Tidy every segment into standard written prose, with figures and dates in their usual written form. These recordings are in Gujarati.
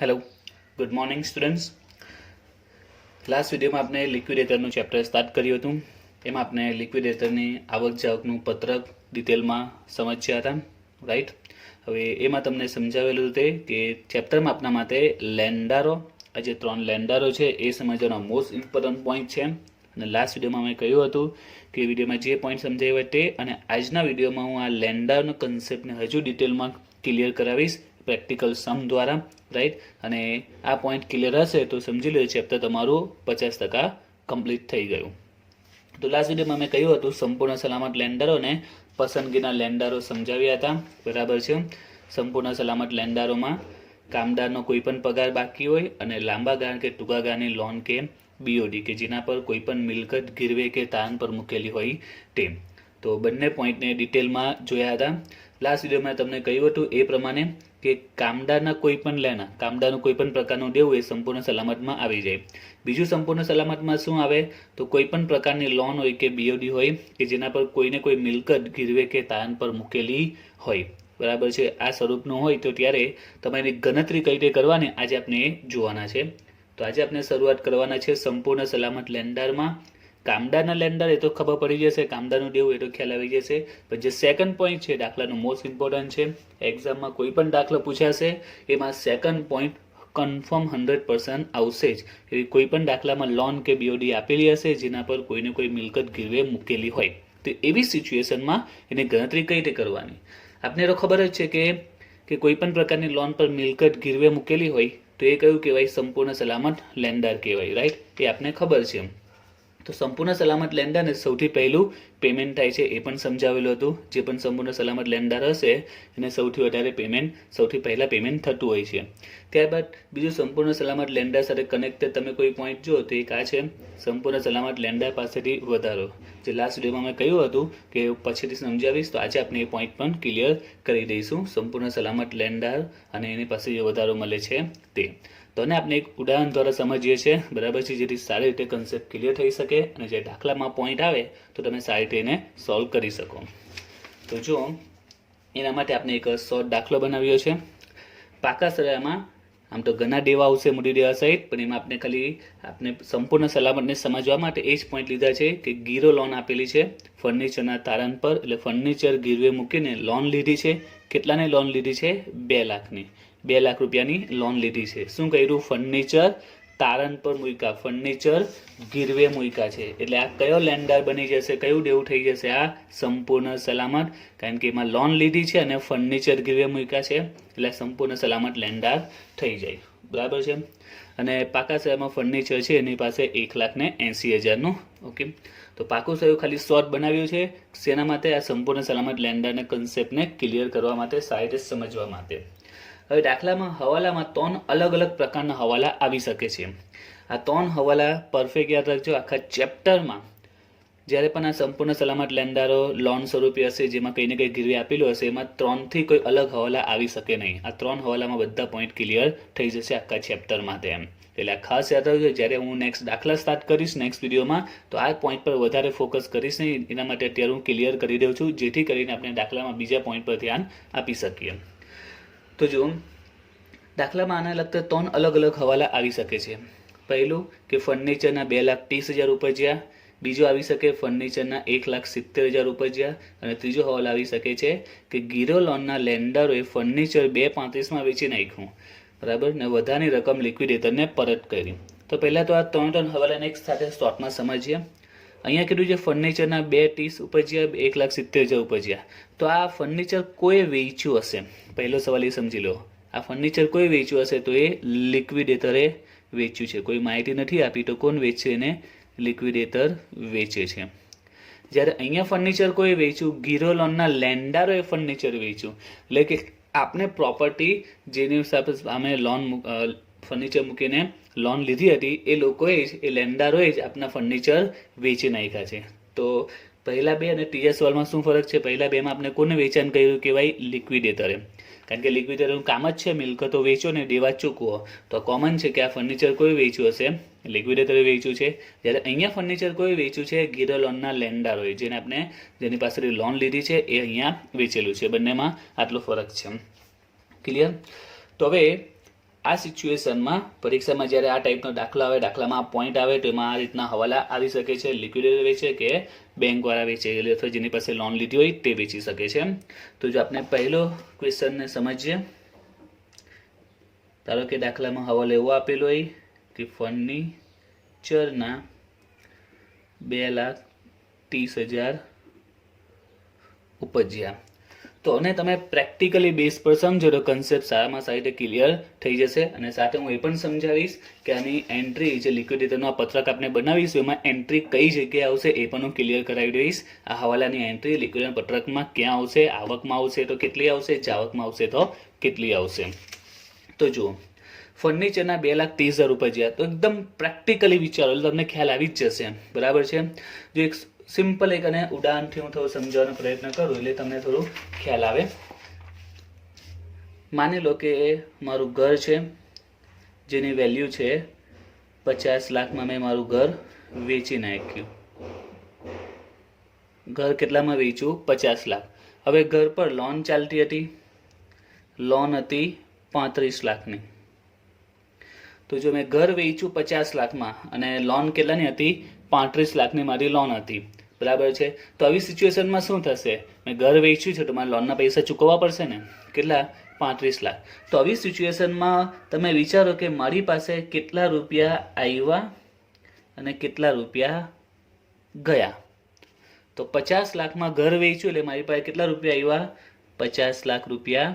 Hello, good morning students. Last વિડીયોમાં આપણે લિક્વિડેટરનું ચેપ્ટર સ્ટાર્ટ કર્યું હતું. એમાં આપણે લિક્વિડેટરની આવક જાવકનું પત્રક ડિટેલમાં સમજ્યા હતા, રાઈટ. હવે એમાં તમને સમજાવેલું હતું કે ચેપ્ટરમાં આપણા માટે લેન્ડારો, આ જે 3 લેન્ડારો છે એ સમજવાનો મોસ્ટ ઇમ્પોર્ટન્ટ પોઈન્ટ છે. અને લાસ્ટ વિડીયોમાં મેં કહ્યું હતું કે વિડીયોમાં જે પોઈન્ટ સમજાવ્યા તે અને આજના વિડીયોમાં હું આ લેન્ડારનો કન્સેપ્ટને હજુ ડિટેલમાં ક્લિયર કરાવીશ પ્રેક્ટિકલ સમ દ્વારા, રાઈટ. અને આ પોઈન્ટ ક્લિયર હશે તો સમજી લો ચેપ્ટર તમારું 50% કમ્પ્લીટ થઈ ગયું. તો લાસ્ટ વિડીયોમાં મેં કહ્યું હતું સંપૂર્ણ સલામત લેન્ડરોને પસંદગીના લેન્ડરો સમજાવ્યા હતા, બરાબર છે. સંપૂર્ણ સલામત લેન્ડરોમાં કામદારનો કોઈ પણ પગાર બાકી હોય અને લાંબા ગાળા કે ટૂંકા ગાળાની લોન કે બીઓડી કે જેના પર કોઈ પણ મિલકત ગીરવે કે તારણ પર મૂકેલી હોય તે. તો બંને પોઈન્ટને ડિટેલમાં જોયા હતા. લાસ્ટ વિડીયોમાં તમને કહ્યું હતું એ પ્રમાણે કે કામદારના કોઈ પણ લેના, કામદારનું કોઈ પણ પ્રકારનું દેવું એ સંપૂર્ણ સલામતમાં આવી જાય. બીજું સંપૂર્ણ સલામતમાં શું આવે તો કોઈ પણ પ્રકારની લોન હોય કે બીઓડી હોય કે જેના પર કોઈને કોઈ મિલકત ગીરવે કે તારણ પર મૂકેલી હોય, બરાબર છે. આ સ્વરૂપનું હોય તો ત્યારે તમારી ગણતરી કઈ રીતે કરવાની આજે આપણે જોવાના છે. તો આજે આપણે શરૂઆત કરવાના છે સંપૂર્ણ સલામત લેન્ડરમાં. કામદારના લેન્ડર એ તો ખબર પડી જશે, કામદારનું દેવું એ તો ખ્યાલ આવી જશે. પણ જે સેકન્ડ પોઈન્ટ છે દાખલાનું મોસ્ટ ઇમ્પોર્ટન્ટ છે. એક્ઝામમાં કોઈ પણ દાખલો પૂછાશે એમાં સેકન્ડ પોઈન્ટ કન્ફર્મ 100% આવશે જ. એવી કોઈ પણ દાખલામાં લોન કે બીઓડી આપેલી હશે જેના પર કોઈને કોઈ મિલકત ગીરવે મૂકેલી હોય તો એવી સિચ્યુએશનમાં એની ગણતરી કઈ રીતે કરવાની. આપને તો ખબર જ છે કે કોઈ પણ પ્રકારની લોન પર મિલકત ગીરવે મૂકેલી હોય તો એ કયું કહેવાય, સંપૂર્ણ સલામત લેન્ડર કહેવાય, રાઈટ. એ આપને ખબર છે. તો સંપૂર્ણ સલામત લેન્ડરને સૌથી પહેલું પેમેન્ટ થાય છે એ પણ સમજાવેલું હતું. જે પણ સંપૂર્ણ સલામત લેન્ડર હશે એને સૌથી વધારે પેમેન્ટ, સૌથી પહેલાં પેમેન્ટ થતું હોય છે. ત્યારબાદ બીજું સંપૂર્ણ સલામત લેન્ડર સાથે કનેક્ટેડ તમે કોઈ પોઈન્ટ જુઓ તો એક આ છે સંપૂર્ણ સલામત લેન્ડર પાસેથી વધારો. જે લાસ્ટ વિડીયોમાં મેં કહ્યું હતું કે પછીથી સમજાવીશ તો આજે આપણે એ પોઈન્ટ પણ ક્લિયર કરી દઈશું. સંપૂર્ણ સલામત લેન્ડર અને એની પાસે જે વધારો મળે છે તે. તો ને આપણે એક ઉદાહરણ દ્વારા સમજીએ છીએ, બરાબર છે, જેથી સારી રીતે કન્સેપ્ટ ક્લિયર થઈ શકે અને જે દાખલામાં પોઈન્ટ આવે તો તમે સારી રીતે એને સોલ્વ કરી શકો. તો જો એના માટે આપણે એક શોર્ટ દાખલો બનાવ્યો છે. પાકા સરામાં આમ તો ઘણા દેવા આવશે મૂડી દેવા સહિત, પણ એમાં આપણે સંપૂર્ણ સલામતને સમજવા માટે એ જ પોઈન્ટ લીધા છે કે ગીરો લોન આપેલી છે ફર્નિચરના તારણ પર, એટલે ફર્નિચર ગીરવે મૂકીને લોન લીધી છે. કેટલાની લોન લીધી છે? 2 લાખની. 2 લાખ રૂપિયાની લોન લીધી છે. શું કર્યું? ફર્નિચર તારણ પર મૂક્યા, ફર્નિચર ગીરવે મૂક્યા છે. એટલે આ કયો લેન્ડર બની જશે, કયું દેવું થઈ જશે? આ સંપૂર્ણ સલામત, કારણ કે એમાં લોન લીધી છે અને ફર્નિચર ગીરવે મૂક્યા છે એટલે સંપૂર્ણ સલામત લેન્ડર થઈ જાય, બરાબર છે. અને પાકા સહાયમાં ફર્નિચર છે એની પાસે 1,80,000નું. ઓકે, તો પાકું સહાયું ખાલી શોર્ટ બનાવ્યું છે શેના માટે? આ સંપૂર્ણ સલામત લેન્ડરને કન્સેપ્ટને ક્લિયર કરવા માટે, સારી રીતે સમજવા માટે. હવે દાખલામાં હવાલામાં 3 અલગ અલગ પ્રકારના હવાલા આવી શકે છે. આ 3 હવાલા પરફેક્ટ યાદ રાખજો. આખા ચેપ્ટરમાં જ્યારે પણ આ સંપૂર્ણ સલામત લેન્ડરો લોન સ્વરૂપે હશે જેમાં કંઈ ને કંઈ ગીરવે આપેલું હશે એમાં 3થી કોઈ અલગ હવાલા આવી શકે નહીં. આ 3 હવાલામાં બધા પોઈન્ટ ક્લિયર થઈ જશે આખા ચેપ્ટર માટે એમ. એટલે આ ખાસ યાદ રાખજો. જ્યારે હું નેક્સ્ટ દાખલા સ્ટાર્ટ કરીશ નેક્સ્ટ વિડીયોમાં તો આ પોઈન્ટ પર વધારે ફોકસ કરીશ નહીં. એના માટે અત્યારે હું ક્લિયર કરી દઉં છું જેથી કરીને આપણે દાખલામાં બીજા પોઈન્ટ પર ધ્યાન આપી શકીએ. તો જો દાખલામાં આને લગતા 3 અલગ અલગ હવાલા આવી શકે છે. પહેલું કે ફર્નિચરના 2,30,000 ઉપજ્યા. બીજો આવી શકે ફર્નિચરના 1,70,000 ઉપજ્યા. અને ત્રીજો હવાલો આવી શકે છે કે ગીરો લોનના લેન્ડરોએ ફર્નિચર 2,35માં વેચી નાખ્યું, બરાબર, ને વધારાની રકમ લિક્વિડેટરને પરત કરી. તો પહેલાં તો આ 3 હવાલાને એક સાથે શોર્ટમાં સમજીએ. અહીંયા કીધું છે ફર્નિચરના 2,30 ઉપજ્યા, 1,70,000 ઉપજ્યા. તો આ ફર્નિચર કોઈ વેચ્યું હશે. પહેલો સવાલ એ સમજી લો. આ ફર્નિચર કોઈ વેચ્યું હશે તો એ લિક્વિડેટરે વેચ્યું છે. કોઈ માહિતી નથી આપી તો કોણ વેચશે? એને લિક્વિડેટર વેચે છે. જ્યારે અહીંયા ફર્નિચર કોઈ વેચ્યું, ગીરો લોનના લેન્ડરોએ ફર્નિચર વેચ્યું, એટલે કે આપણે પ્રોપર્ટી જેની સામે લોન ફર્નિચર મૂકીને લોન લીધી હતી એ લોકોએ જ, એ લેન્ડરોએ જ આપણા ફર્નિચર વેચી નાખ્યા છે. તો પહેલા 2 અને ત્રીજા સવાલમાં શું ફરક છે? પહેલા 2માં આપણે કોને વેચાણ કર્યું કહેવાય? લિક્વિડેટરે. કારણ કે લિક્વિડેટરનું કામ જ છે મિલકતો વેચો ને દેવા ચૂકવો. તો કોમન છે કે આ ફર્નિચર કોઈ વેચ્યું હશે? લિક્વિડેટરે વેચ્યું છે. જ્યારે અહીંયા ફર્નિચર કોઈ વેચ્યું છે? ગીરો લોનના લેન્ડરોએ, જેની પાસેથી લોન લીધી છે એ અહીંયા વેચેલું છે. બંનેમાં આટલો ફરક છે. ક્લિયર? તો હવે આ સિચ્યુએશનમાં પરીક્ષામાં જ્યારે આ ટાઈપનો દાખલો આવે, દાખલામાં આ પોઈન્ટ આવે, તો એમાં આ રીતના હવાલા આવી શકે છે. લિક્વિડેટર વેચે કે બેંકવાળા વેચે, અથવા જેની પાસે લોન લીધી હોય તે વેચી શકે છે. તો જો આપણે પહેલો ક્વેશ્ચનને સમજીએ. ધારો કે દાખલામાં હવાલો એવો આપેલો હોય કે ફર્નિચરના 2,30,000 ઉપજ્યા. તો અને તમે પ્રેક્ટિકલી બેઝ પર સમજો તો કન્સેપ્ટ સારામાં સારી રીતે ક્લિયર થઈ જશે. અને સાથે હું એ પણ સમજાવીશ કે આની એન્ટ્રી જે લિક્વિડેટરનો આ પત્રક આપણે બનાવીશું એમાં એન્ટ્રી કઈ જગ્યાએ આવશે એ પણ હું ક્લિયર કરાવી દઈશ. આ હવાલાની એન્ટ્રી લિક્વિડેટર પત્રકમાં ક્યાં આવશે, આવકમાં આવશે તો કેટલી આવશે, જાવકમાં આવશે તો કેટલી આવશે. તો જુઓ, ફર્નિચરના 2,30,000 ઉપજ્યા. તો એકદમ પ્રેક્ટિકલી વિચારો એટલે તમને ખ્યાલ આવી જ જશે. બરાબર છે. જો એક સિમ્પલ એક અને ઉદાહરણથી હું થોડું સમજાવવાનો પ્રયત્ન કરું એટલે તમને થોડું ખ્યાલ આવે. માની લો કે મારું ઘર છે જેની વેલ્યુ છે 50 લાખમાં. મેં મારું ઘર વેચી નાખ્યું. ઘર કેટલામાં વેચ્યું? 50 લાખ. હવે ઘર પર લોન ચાલતી હતી. લોન હતી 35 લાખની. તો જો મેં ઘર વેચ્યું 50 લાખમાં અને લોન કેટલાની હતી? 35 લાખની મારી લોન હતી. બરાબર છે. તો આવી સિચ્યુએશનમાં શું થશે? મેં ઘર વેચ્યું છે તો મારે લોનના પૈસા ચૂકવવા પડશે ને. કેટલા? 35 લાખ. તો આવી સિચ્યુએશનમાં તમે વિચારો કે મારી પાસે કેટલા રૂપિયા આવ્યા અને કેટલા રૂપિયા ગયા. તો 50 લાખમાં ઘર વેચ્યું એટલે મારી પાસે કેટલા રૂપિયા આવ્યા? 50 લાખ રૂપિયા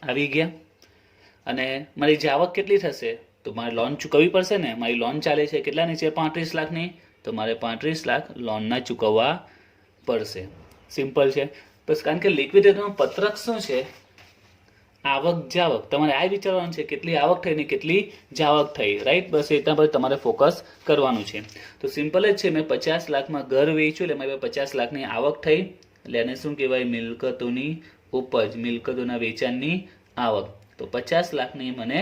આવી ગયા. અને મારી જાવક કેટલી થશે? તો મારે લોન ચૂકવવી પડશે ને. મારી લોન ચાલે છે કેટલાની છે? 35 લાખની. તો મારે 35 લાખ લોનના ચૂકવવા પડશે. સિમ્પલ છે. બસ કારણ કે લિક્વિડેટરનું પત્રક શું છે? આવક જાવક. તમારે આ વિચારવાનું છે કેટલી આવક થઈ ને કેટલી જાવક થઈ. રાઈટ? બસ એટલા પર તમારે ફોકસ કરવાનું છે. તો સિમ્પલ જ છે. મેં 50 લાખમાં ઘર વેચ્યું એટલે મારી 50 લાખની આવક થઈ. એટલે એને શું કહેવાય? મિલકતોની ઉપજ, મિલકતોના વેચાણની આવક. તો 50 લાખની મને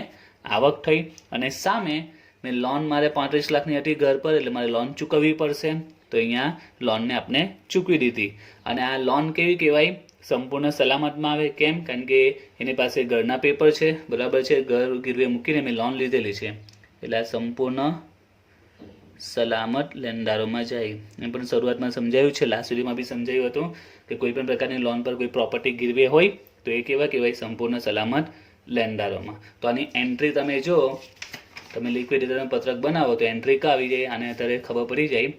આવક થઈ. અને સામે મેં લોન મારે 35 લાખની હતી ઘર પર એટલે મારે લોન ચૂકવવી પડશે. તો અહીંયા લોનને આપણે ચૂકવી દીધી. અને આ લોન કેવી કહેવાય? સંપૂર્ણ સલામતમાં આવે. કેમ? કારણ કે એની પાસે ઘરના પેપર છે. બરાબર છે. ઘર ગીરવે મૂકીને મેં લોન લીધેલી છે એટલે આ સંપૂર્ણ સલામત લેણદારોમાં જાય. એમ પણ શરૂઆતમાં સમજાયું છે, લાસ્ટ સુધીમાં બી સમજાયું હતું કે કોઈ પણ પ્રકારની લોન પર કોઈ પ્રોપર્ટી ગીરવે હોય તો એ કેવા કહેવાય? સંપૂર્ણ સલામત લેણદારોમાં. તો આની એન્ટ્રી તમે જો, તમે લિક્વિડેટરનું પત્રક બનાવો તો એન્ટ્રી કા આવી જાય? આને અત્યારે ખબર પડી જાય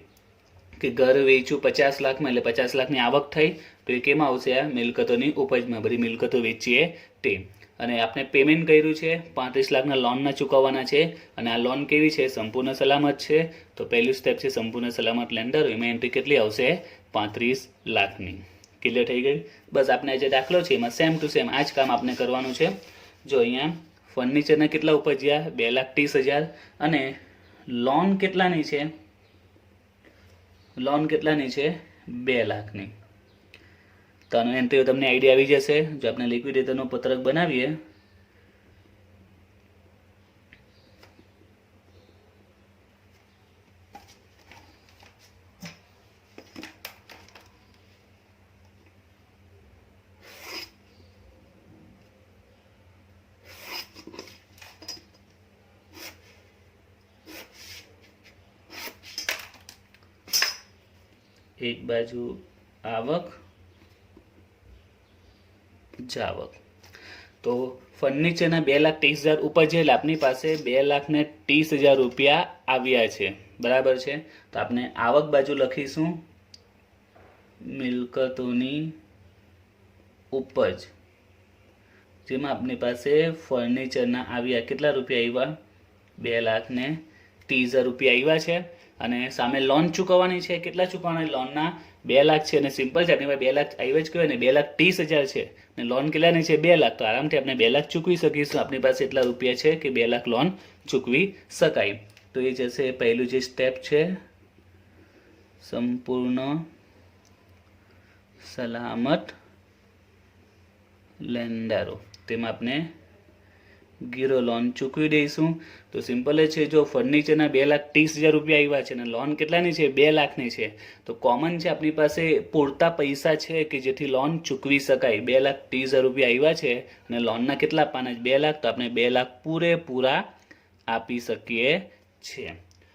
કે ઘર વેચ્યું 50 લાખમાં એટલે 50 લાખની આવક થઈ. તો એ કેમાં આવશે? આ મિલકતોની ઉપજમાં. બધી મિલકતો વેચીએ તે. અને આપણે પેમેન્ટ કર્યું છે 35 લાખના લોનના ચૂકવવાના છે. અને આ લોન કેવી છે? સંપૂર્ણ સલામત છે. તો પહેલું સ્ટેપ છે સંપૂર્ણ સલામત લેન્ડર. એમાં એન્ટ્રી કેટલી આવશે? 35 લાખની. ક્લિયર થઈ ગઈ? બસ આપણે જે દાખલો છે એમાં સેમ ટુ સેમ આ જ કામ આપણે કરવાનું છે. જો અહીંયા ફર્નિચરના કેટલા ઉપજ્યા? 2,30,000. અને લોન કેટલાની છે? લોન કેટલાની છે? 2 લાખની. તો આનો એન્ટ્રી તમને આઈડિયા આવી જશે. જો આપણે લિક્વિડેટરનું પત્રક બનાવીએ એક બાજુ આવક જાવક. તો ફર્નિચરના 2,30,000 ઉપજ્યા એટલે આપણી પાસે 2,30,000 રૂપિયા આવ્યા છે. બરાબર છે. તો આપણે આવક બાજુ લખીશું મિલકતોની ઉપજ, જેમાં આપણી પાસે ફર્નિચરના આવ્યા કેટલા રૂપિયા આવ્યા? 2,30,000 રૂપિયા આવ્યા છે. અને સામે લોન ચૂકવવાની છે. કેટલા ચૂકવવાના? લોનના 2 લાખ છે. અને સિમ્પલ છે આપણી પાસે 2 લાખ આવ્યા જ કહેવાય ને. 2,30,000 છે ને લોન કેટલાની છે? 2 લાખ. તો આરામથી આપણે 2 લાખ ચૂકવી શકીશું. આપણી પાસે એટલા રૂપિયા છે કે 2 લાખ લોન ચૂકવી શકાય. તો એ જશે પહેલું જે સ્ટેપ છે સંપૂર્ણ સલામત લેણદારો. તેમાં આપણે ગીરો લોન ચૂકવી દઈશું. તો સિમ્પલ જ છે. જો ફર્નિચરના 2,30,000 રૂપિયા આવ્યા છે અને લોન કેટલાની છે? 2 લાખની છે. તો કોમન છે આપણી પાસે પૂરતા પૈસા છે કે જેથી લોન ચૂકવી શકાય. 2,30,000 રૂપિયા આવ્યા છે અને લોનના કેટલા આપવાના છે? 2 લાખ. તો આપણે 2 લાખ પૂરેપૂરા આપી શકીએ છીએ.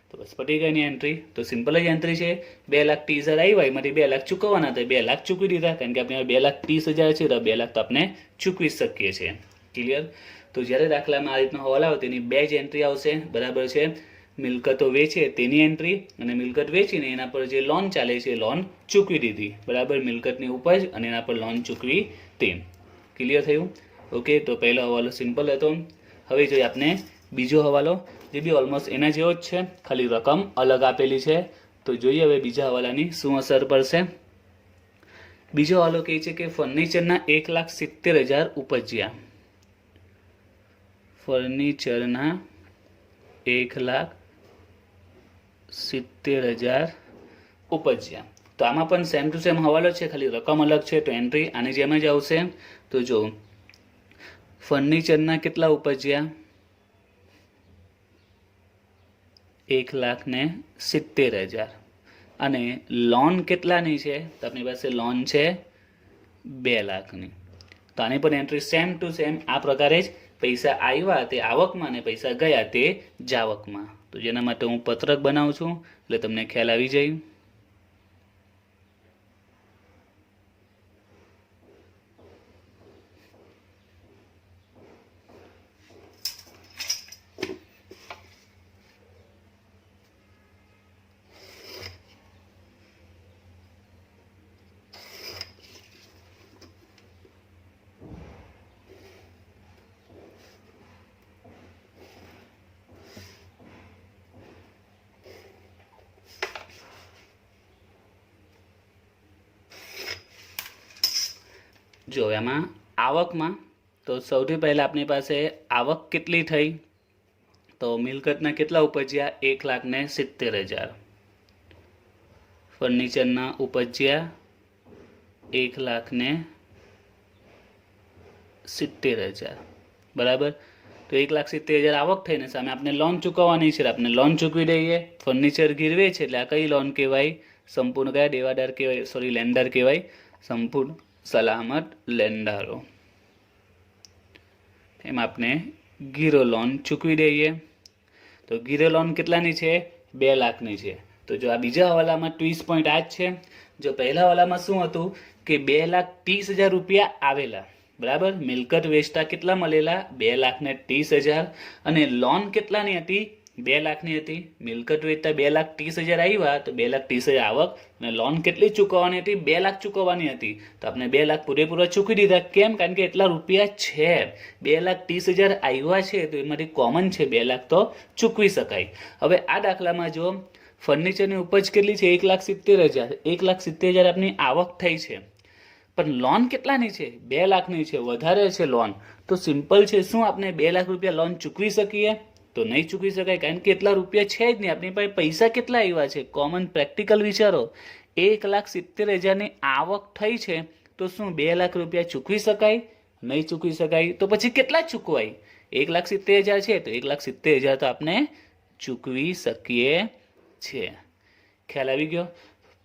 તો બસ પટી ગઈ એની એન્ટ્રી. તો સિમ્પલ જ એન્ટ્રી છે. 2,30,000 આવ્યા એમાંથી 2 લાખ ચૂકવવાના હતા, 2 લાખ ચૂકવી દીધા, કારણ કે આપણે 2,30,000 છે તો 2 લાખ તો આપણે ચૂકવી શકીએ છીએ. ક્લિયર? તો જ્યારે દાખલામાં આ રીતનો હવાલો આવે તેની 2 જ એન્ટ્રી આવશે. બરાબર છે. મિલકતો વેચે તેની એન્ટ્રી અને મિલકત વેચીને એના પર જે લોન ચાલે છે લોન ચૂકવી દીધી. બરાબર, મિલકતની ઉપજ અને એના પર લોન ચૂકવી તે. ક્લિયર થયું? ઓકે. તો પહેલો હવાલો સિમ્પલ હતો. હવે જોઈએ આપણે બીજો હવાલો, જે બી ઓલમોસ્ટ એના જેવો જ છે, ખાલી રકમ અલગ આપેલી છે. તો જોઈએ હવે બીજા હવાલાની શું અસર પડશે. બીજો હવાલો કહે છે કે ફર્નિચરના 1,70,000 ઉપજ્યા. ફર્નિચરના 1,70,000 ઉપજ્યા. તો આમાં પણ સેમ ટુ સેમ હવાલો છે, ખાલી રકમ અલગ છે. તો એન્ટ્રી આની જેમ જ આવશે. તો જો ફર્નિચરના કેટલા ઉપજ્યા? 1,70,000 અને લોન કેટલાની છે? તો આપણી પાસે લોન છે 2 લાખની. તો આની પણ એન્ટ્રી સેમ ટુ સેમ આ પ્રકારે જ. પૈસા આવ્યા તે આવકમાં અને પૈસા ગયા તે જાવકમાં. તો જેના માટે હું પત્રક બનાવું છું એટલે તમને ખ્યાલ આવી જાય. જો એમાં આવકમાં તો સૌથી પહેલાં આપણી પાસે આવક કેટલી થઈ? તો મિલકતના કેટલા ઉપજ્યા? 1,70,000. ફર્નિચરના ઉપજ્યા 1,70,000. બરાબર. તો 1,70,000 આવક થઈને સામે આપણે લોન ચૂકવવાની છે. આપણે લોન ચૂકવી દઈએ. ફર્નિચર ગીરવે છે એટલે આ કઈ લોન કહેવાય? સંપૂર્ણ કયા દેવાદાર કહેવાય? સોરી, લેન્ડર કહેવાય. સંપૂર્ણ સલામત લેન્ડરો. એમ આપણે ગીરો લોન ચૂકવી દઈએ. તો ગીરો લોન કેટલાની છે? 2 લાખની છે. તો જો આ બીજા હવાલામાં ટ્વિસ્ટ પોઈન્ટ આ જ છે. જો પહેલા હવાલામાં શું હતું કે 2,30,000 રૂપિયા આવેલા. બરાબર, મિલકત વેચતા કેટલા મળેલા? 2,30,000 અને લોન કેટલાની હતી? 2 લાખની હતી. મિલકત વેચતા 2,30,000 આવ્યા તો 2,30,000 આવક અને લોન કેટલી ચૂકવવાની હતી? 2 લાખ ચૂકવવાની હતી. તો આપણે 2 લાખ પૂરેપૂરા ચૂકવી દીધા. કેમ? કારણ કે એટલા રૂપિયા છે. 2,30,000 આવ્યા છે તો એમાંથી કોમન છે 2 લાખ તો ચૂકવી શકાય. હવે આ દાખલામાં જો ફર્નિચરની ઉપજ કેટલી છે? 1,70,000. 1,70,000 આપણી આવક થઈ છે, પણ લોન કેટલાની છે? 2 લાખની છે. વધારે છે લોન. તો સિમ્પલ છે, શું આપણે 2 લાખ રૂપિયા લોન ચૂકવી શકીએ? તો નહીં ચૂકવી શકાય, કારણ કે એટલા રૂપિયા છે જ નહીં. આપણી પાસે પૈસા કેટલા આવ્યા છે? કોમન પ્રેક્ટિકલ વિચારો. 1,70,000 આવક થઈ છે તો શું 2 લાખ રૂપિયા ચૂકવી શકાય? નહીં ચૂકવી શકાય. તો પછી કેટલા ચૂકવાય? 1,70,000 છે તો 1,70,000 તો આપણે ચૂકવી શકીએ છીએ. ખ્યાલ આવી ગયો?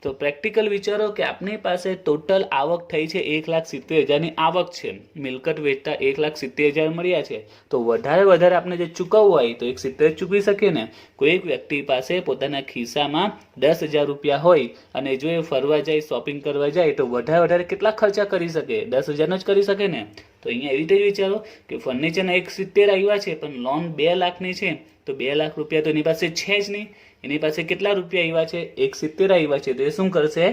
તો પ્રેક્ટિકલ વિચારો કે આપણી પાસે ટોટલ આવક થઈ છે 1,70,000 આવક છે. મિલકત વેચતા 1,70,000 મળ્યા છે. તો વધારે આપણે જે ચૂકવવું હોય તો 1,70,000 ચૂકવી શકીએ ને. કોઈ એક વ્યક્તિ પાસે પોતાના ખિસ્સામાં 10,000 રૂપિયા હોય અને જો એ ફરવા જાય, શોપિંગ કરવા જાય તો વધારે કેટલા ખર્ચા કરી શકે? 10,000 જ કરી શકે ને. તો અહીંયા એવી રીતે જ વિચારો કે ફર્નિચરના 1,70,000 આવ્યા છે પણ લોન 2 લાખની છે. તો 2 લાખ રૂપિયા તો એની પાસે છે જ નહીં. એની પાસે કેટલા રૂપિયા આવ્યા છે? 1,70,000 આવ્યા છે. તો એ શું કરશે?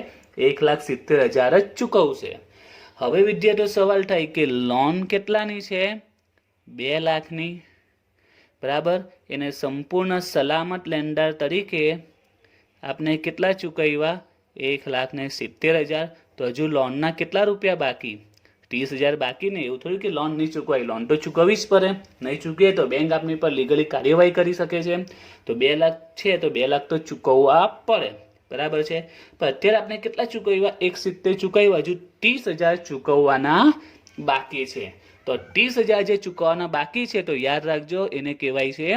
1,70,000 જ ચૂકવશે. હવે વિદ્યાર્થીઓ સવાલ થાય કે લોન કેટલાની છે? 2 લાખની. બરાબર. એને સંપૂર્ણ સલામત લેન્ડર તરીકે આપણે કેટલા ચૂકવ્યા? 1,70,000. તો હજુ લોનના કેટલા રૂપિયા બાકી? 30,000 બાકી ને. એવું થોડું કે લોન નહીં ચૂકવાય. લોન તો ચૂકવવી જ પડે. નહીં ચૂકવીએ તો બેંક આપણી પર લીગલી કાર્યવાહી કરી શકે છે. તો 2 લાખ છે તો 2 લાખ તો ચૂકવવા પડે. બરાબર છે. પણ અત્યારે આપણે કેટલા ચૂકવ્યા? 1,70,000 ચૂકવ્યા. હજુ 30,000 ચૂકવવાના બાકી છે. તો 30,000 જે ચૂકવવાના બાકી છે તો યાદ રાખજો એને કહેવાય છે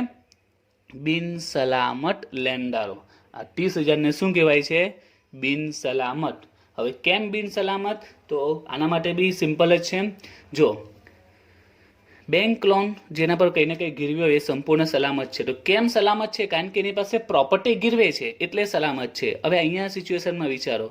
બિન સલામત લેણદારો. આ 30,000 ને શું કહેવાય છે? બિન સલામત. હવે કેમ બિન સલામત? તો આના માટે બી સિમ્પલ જ છે. જો બેંક લોન જેના પર કંઈ ને કંઈ ગીરવી હોય એ સંપૂર્ણ સલામત છે. તો કેમ સલામત છે? કારણ કે એની પાસે પ્રોપર્ટી ગીરવે છે એટલે સલામત છે. હવે અહીંયા સિચ્યુએશનમાં વિચારો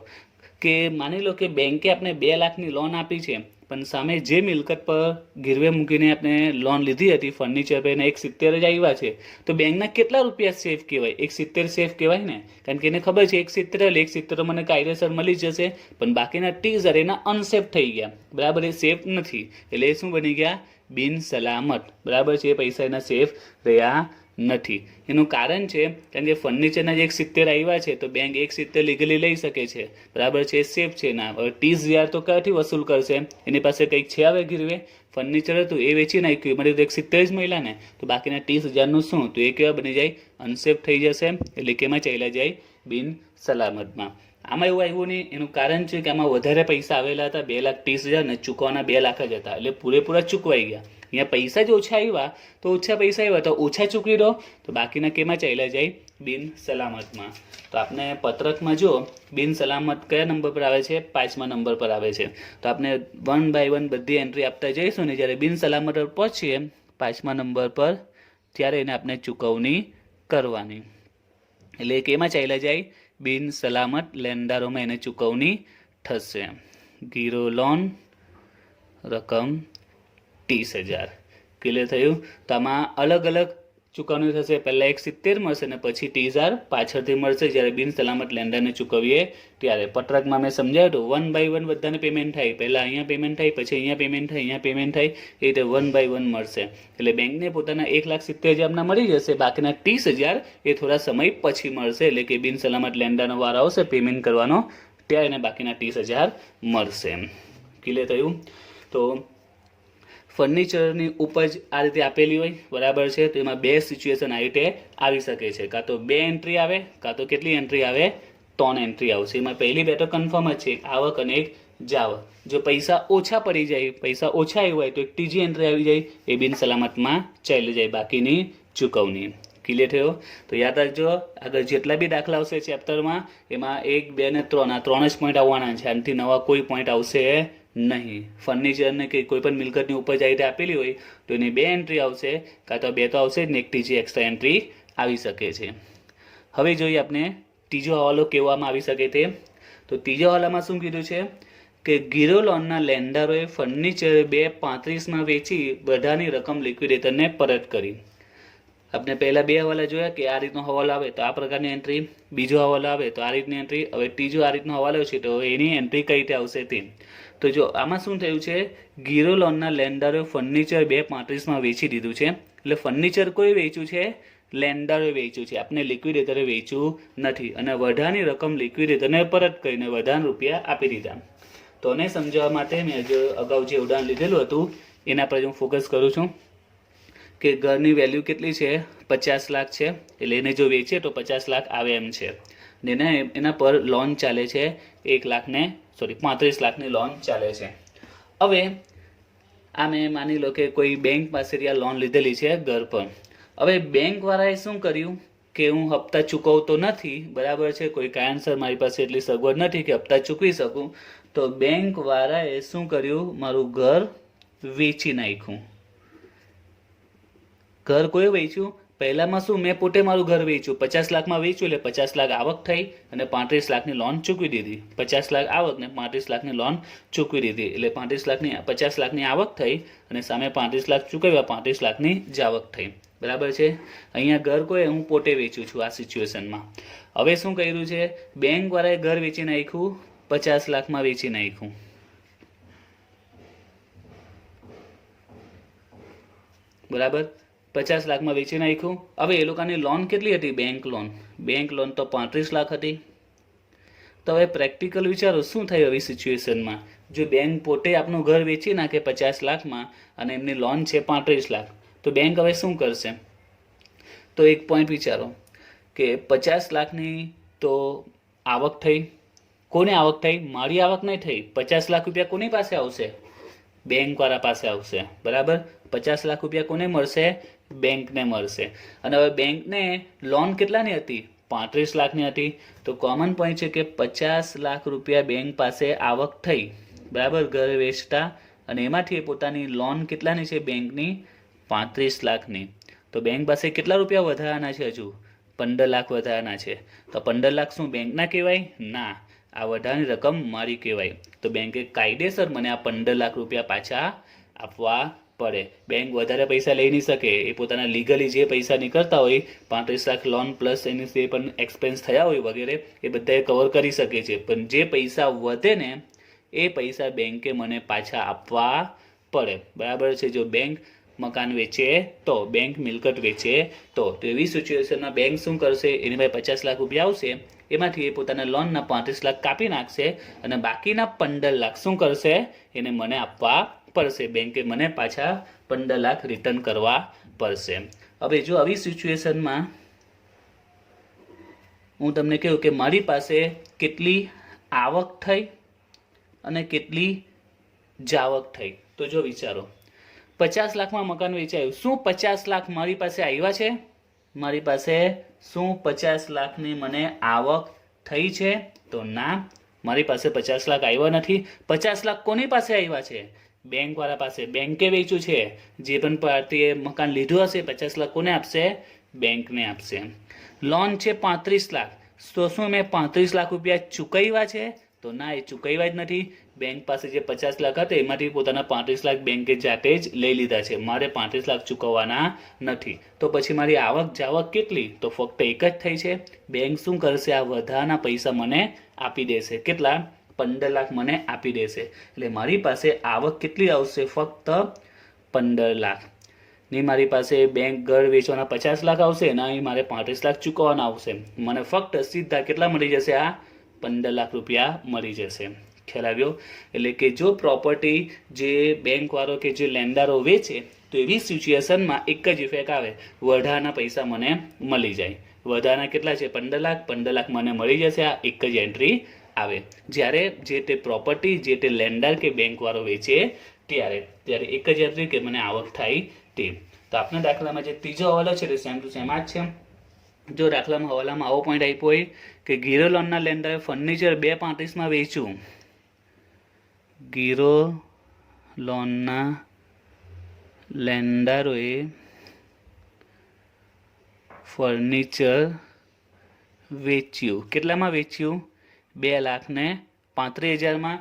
કે માની લો કે બેંકે આપણે 2 લાખની લોન આપી છે, પણ સામે જે મિલકત પર ગીરવે મૂકીને આપણે લોન લીધી હતી ફર્નિચર પર એને 170 જ આવ્યા છે, તો બેંકના કેટલા રૂપિયા સેફ કહેવાય? 170 સેફ કહેવાય ને, કારણ કે એને ખબર છે 170 મને કાયદેસર મળી જશે, પણ બાકીના 30,000 એના અનસેફ થઈ ગયા. બરાબર, એ સેફ નથી એટલે એ શું બની ગયા? બિન સલામત. બરાબર છે, પૈસા એના સેફ રહ્યા નથી. એનું કારણ છે કારણ કે ફર્નિચરના જે 170 આવ્યા છે તો બેંક 170 લીગલી લઈ શકે છે. બરાબર છે, સેફ છે ના. હવે 30,000 તો ક્યાંથી વસૂલ કરશે? એની પાસે કંઈક છે હવે ગીરવે? ફર્નિચર હતું એ વેચી નાખ્યું, મને તો 170 જ મળ્યા ને, તો બાકીના 30,000નું શું? તો એ કેવા બની જાય? અનસેફ થઈ જશે. એટલે કેમાં ચાલ્યા જાય? બિન સલામતમાં. આમાં એવું આવ્યું નહીં. એનું કારણ છે કે આમાં વધારે પૈસા આવેલા હતા, 2,30,000 ને ચૂકવાના 2 લાખ જ હતા, એટલે પૂરેપૂરા ચૂકવાઈ ગયા. અહીંયા પૈસા જ ઓછા આવ્યા તો ઓછા પૈસા આવ્યા તો ઓછા ચૂકવી દો, તો બાકીના કેમાં ચાલ્યા જાય? બિન સલામતમાં. તો આપણે પત્રકમાં જો બિન સલામત કયા નંબર પર આવે છે? 5મા નંબર પર આવે છે. તો આપણે 1 બાય 1 બધી એન્ટ્રી આપતા જઈશું ને, જ્યારે બિન સલામત પર પહોંચીએ 5મા નંબર પર, ત્યારે એને આપણે ચૂકવણી કરવાની. એટલે કેમાં ચાલ્યા જાય? બિન સલામત લેણદારોમાં એને ચૂકવણી થશે. ગીરો લોન રકમ 30,000. ક્લિયર થયું? તો આમાં અલગ અલગ ચૂકવણી થશે. પહેલાં 170 મળશે ને પછી 30,000 પાછળથી મળશે જ્યારે બિન સલામત લેણદારને ચૂકવીએ ત્યારે. પત્રકમાં મેં સમજાવ્યું તો 1 બાય 1 બધાને પેમેન્ટ થાય. પહેલાં અહીંયા પેમેન્ટ થાય, પછી અહીંયા પેમેન્ટ થાય, અહીંયા પેમેન્ટ થાય, એ રીતે 1 બાય 1 મળશે. એટલે બેંકને પોતાના 1,70,000 મળી જશે, બાકીના 30,000 એ થોડા સમય પછી મળશે. એટલે કે બિન સલામત લેણદારનો વાર આવશે પેમેન્ટ કરવાનો, ત્યારે એને બાકીના 30,000 મળશે. ક્લિયર થયું? તો ફર્નિચરની ઉપજ આ રીતે આપેલી હોય, બરાબર છે, તો એમાં 2 સિચ્યુએશન આ રીતે આવી શકે છે. કાં તો 2 એન્ટ્રી આવે, કાં તો કેટલી એન્ટ્રી આવે? 3 એન્ટ્રી આવશે. એમાં પહેલી 2 તો કન્ફર્મ જ છે, એક આવક અને એક જાવક. જો પૈસા ઓછા પડી જાય, પૈસા ઓછા આવ્યા હોય તો એક ત્રીજી એન્ટ્રી આવી જાય, એ બિન સલામતમાં ચાલી જાય બાકીની ચૂકવણી. ક્લિયર થયો? તો યાદ રાખજો, આગળ જેટલા બી દાખલા આવશે ચેપ્ટરમાં એમાં 1, 2 ને 3 આ 3 જ પોઈન્ટ આવવાના છે. આનાથી નવા કોઈ પોઈન્ટ આવશે નહીં. ફર્નિચરને કે કોઈ પણ મિલકતની ઉપજ આ રીતે આપેલી હોય તો એની 2 એન્ટ્રી આવશે, કાં તો 2 તો આવશે જ ને, એક ત્રીજી એક્સ્ટ્રા એન્ટ્રી આવી શકે છે. હવે જોઈએ આપણે ત્રીજો હવાલો કહેવામાં આવી શકે તે. તો ત્રીજા હવાલામાં શું કીધું છે કે ગીરો લોનના લેણદારોએ ફર્નિચર 2.35માં વેચી બધાની રકમ લિક્વિડેટરને પરત કરી. આપણે પહેલા 2 હવાલા જોયા કે આ રીતનો હવાલો આવે તો આ પ્રકારની એન્ટ્રી, બીજો હવાલો આવે તો આ રીતની એન્ટ્રી. હવે ત્રીજો આ રીતનો હવાલો છે તો એની એન્ટ્રી કઈ રીતે આવશે તે. તો જો આમાં શું થયું છે, ગીરો લોનના લેણદારોએ ફર્નિચર 2.35માં વેચી દીધું છે. એટલે ફર્નિચર કોઈ વેચ્યું છે? લેણદારોએ વેચ્યું છે, આપણે લિક્વિડેટરે વેચ્યું નથી. અને વધારાની રકમ લિક્વિડેટરને પરત કરીને વધારાના રૂપિયા આપી દીધા. તો એને સમજાવવા માટે મેં જે અગાઉ જે ઉદાહરણ લીધેલું હતું એના પર હું ફોકસ કરું છું કે ઘરની વેલ્યુ કેટલી છે? 50 લાખ છે. એટલે એને જો વેચે તો 50 લાખ આવે એમ છે. ને એના પર લોન ચાલે છે 35 લાખની લોન ચાલે છે. હવે આ મેં માની લો કે કોઈ બેંક પાસેથી આ લોન લીધેલી છે ઘર પર. હવે બેંકવાળાએ શું કર્યું કે હું હપ્તા ચૂકવતો નથી, બરાબર છે, કોઈ કારણસર મારી પાસે એટલી સગવડ નથી કે હપ્તા ચૂકવી શકું, તો બેંકવાળાએ શું કર્યું? મારું ઘર વેચી નાખ્યું. ઘર કોઈ વેચ્યું? પહેલામાં શું, મેં પોતે મારું ઘર વેચ્યું, 50 લાખમાં વેચ્યું એટલે 50 લાખ આવક થઈ અને 35 લાખની લોન ચૂકવી દીધી. 50 લાખ આવક ને 35 લાખની લોન ચૂકવી દીધી એટલે 50 લાખની આવક થઈ અને સામે 35 લાખ ચૂકવ્યા, 35 લાખની જાવક થઈ. બરાબર છે. અહીંયા ઘર કોઈ હું પોતે વેચું છું આ સિચ્યુએશનમાં. હવે શું કર્યું છે, બેંકવાળાએ ઘર વેચી નાખ્યું, 50 લાખમાં વેચી નાખ્યું. બરાબર, 50 લાખમાં વેચી નાખ્યું. હવે એ લોકોની લોન કેટલી હતી? બેંક લોન તો 35 લાખ હતી. તો હવે પ્રેક્ટિકલ વિચારો શું થાય આવી સિચ્યુએશનમાં. જો બેંક પોતે આપનું ઘર વેચી નાખે 50 લાખમાં અને એમની લોન છે 35 લાખ, તો બેંક હવે શું કરશે? તો એક પોઈન્ટ વિચારો કે 50 લાખની તો આવક થઈ. કોની આવક થઈ? મારી આવક નહીં થઈ. 50 લાખ રૂપિયા કોની પાસે આવશે? બેંકવાળા પાસે આવશે, બરાબર. 50 લાખ રૂપિયા કોને મળશે? બેંકને મળશે. અને હવે બેંકને લોન કેટલાની હતી? 35 લાખની હતી. તો કોમન પોઈન્ટ છે કે 50 લાખ રૂપિયા બેંક પાસે આવક થઈ, બરાબર, ઘર વેચતા, અને એમાંથી પોતાની લોન કેટલાની છે બેંકની? 35 લાખની. તો બેંક પાસે કેટલા રૂપિયા વધારાના છે? હજુ 15 લાખ વધારાના છે. તો 15 લાખ શું બેંકના કહેવાય? ના, આ વધારાની રકમ મારી કહેવાય. તો બેંકે કાયદેસર મને આ 15 લાખ રૂપિયા પાછા આપવા પડે. બેંક વધારે પૈસા લઈ નહીં શકે. એ પોતાના લીગલી જે પૈસા નીકળતા હોય, 35 લાખ લોન પ્લસ એની જે પણ એક્સપેન્સ થયા હોય વગેરે, એ બધાએ કવર કરી શકે છે. પણ જે પૈસા વધે ને એ પૈસા બેંકે મને પાછા આપવા પડે, બરાબર છે. જો બેંક મકાન વેચે તો, બેંક મિલકત વેચે તો એવી સિચ્યુએશનમાં બેંક શું કરશે? એની પાસે 50 લાખ રૂપિયા આવશે, એમાંથી એ પોતાના લોનના 35 લાખ કાપી નાખશે, અને બાકીના 15 લાખ શું કરશે? એને મને આપવા પડશે. બેંકે મને પાછા 15 લાખ રિટર્ન કરવા પડશે. હવે જો આવી સિચ્યુએશનમાં હું તમને કહું કે મારી પાસે કેટલી આવક થઈ અને કેટલી જાવક થઈ, તો જો વિચારો, 50 લાખમાં મકાન વેચાયું. શું 50 લાખ મારી પાસે આવ્યા છે? મારી પાસે શું 50 લાખની મને આવક થઈ છે? તો ના, મારી પાસે 50 લાખ આવ્યા નથી. 50 લાખ કોની પાસે આવ્યા છે? બેંકવાળા પાસે. બેંકે વેચ્યું છે. જે પણ પાર્ટીએ મકાન લીધું હશે, 50 લાખ કોને આપશે? બેંકને આપશે. લોન છે 35 લાખ. તો શું મેં 35 લાખ રૂપિયા ચૂકવ્યા છે? તો ના, એ ચૂકવ્યા જ નથી. બેંક પાસે જે 50 લાખ હતા એમાંથી પોતાના 35 લાખ બેંકે જાતે જ લઈ લીધા છે. મારે 35 લાખ ચૂકવવાના નથી. તો પછી મારી આવક જાવક કેટલી? તો ફક્ત એક જ થઈ છે. બેંક શું કરશે? આ વધારાના પૈસા મને આપી દેશે. કેટલા? 15 લાખ મને આપી દેશે. એટલે મારી પાસે આવક કેટલી આવશે? ફક્ત 15 લાખ. નહીં મારી પાસે બેંક ઘર વેચવાના 50 લાખ આવશે, ના અહીં મારે 35 લાખ ચૂકવવાના આવશે. મને ફક્ત સીધા કેટલા મળી જશે? આ 15 લાખ રૂપિયા મળી જશે. ખ્યાલ આવ્યો? એટલે કે જો પ્રોપર્ટી જે બેંકવાળો કે જે લેન્ડરો વેચે, તો એવી સિચ્યુએશનમાં એક જ ઇફેક્ટ આવે, વધારાના પૈસા મને મળી જાય. વધારાના કેટલા છે? 15 લાખ. 15 લાખ મને મળી જશે. આ એક જ એન્ટ્રી આવે. જ્યારે જે તે પ્રોપર્ટી જે તે લેન્ડર કે બેંકવાળો વેચે ત્યારે એક જ એન્ટ્રી કે મને આવક થાય તે. તો આપણા દાખલામાં જે ત્રીજો હવાલો છે તે સેમ ટુ સેમ જ છે. જો દાખલામાં હવાલામાં આવો પોઈન્ટ આપ્યો હોય કે ગીરો લોનના લેન્ડરે ફર્નિચર 2.35માં વેચ્યું. ગીરો લોનના લેન્ડરોએ ફર્નિચર વેચ્યું. કેટલામાં વેચ્યું? 2,35,000માં.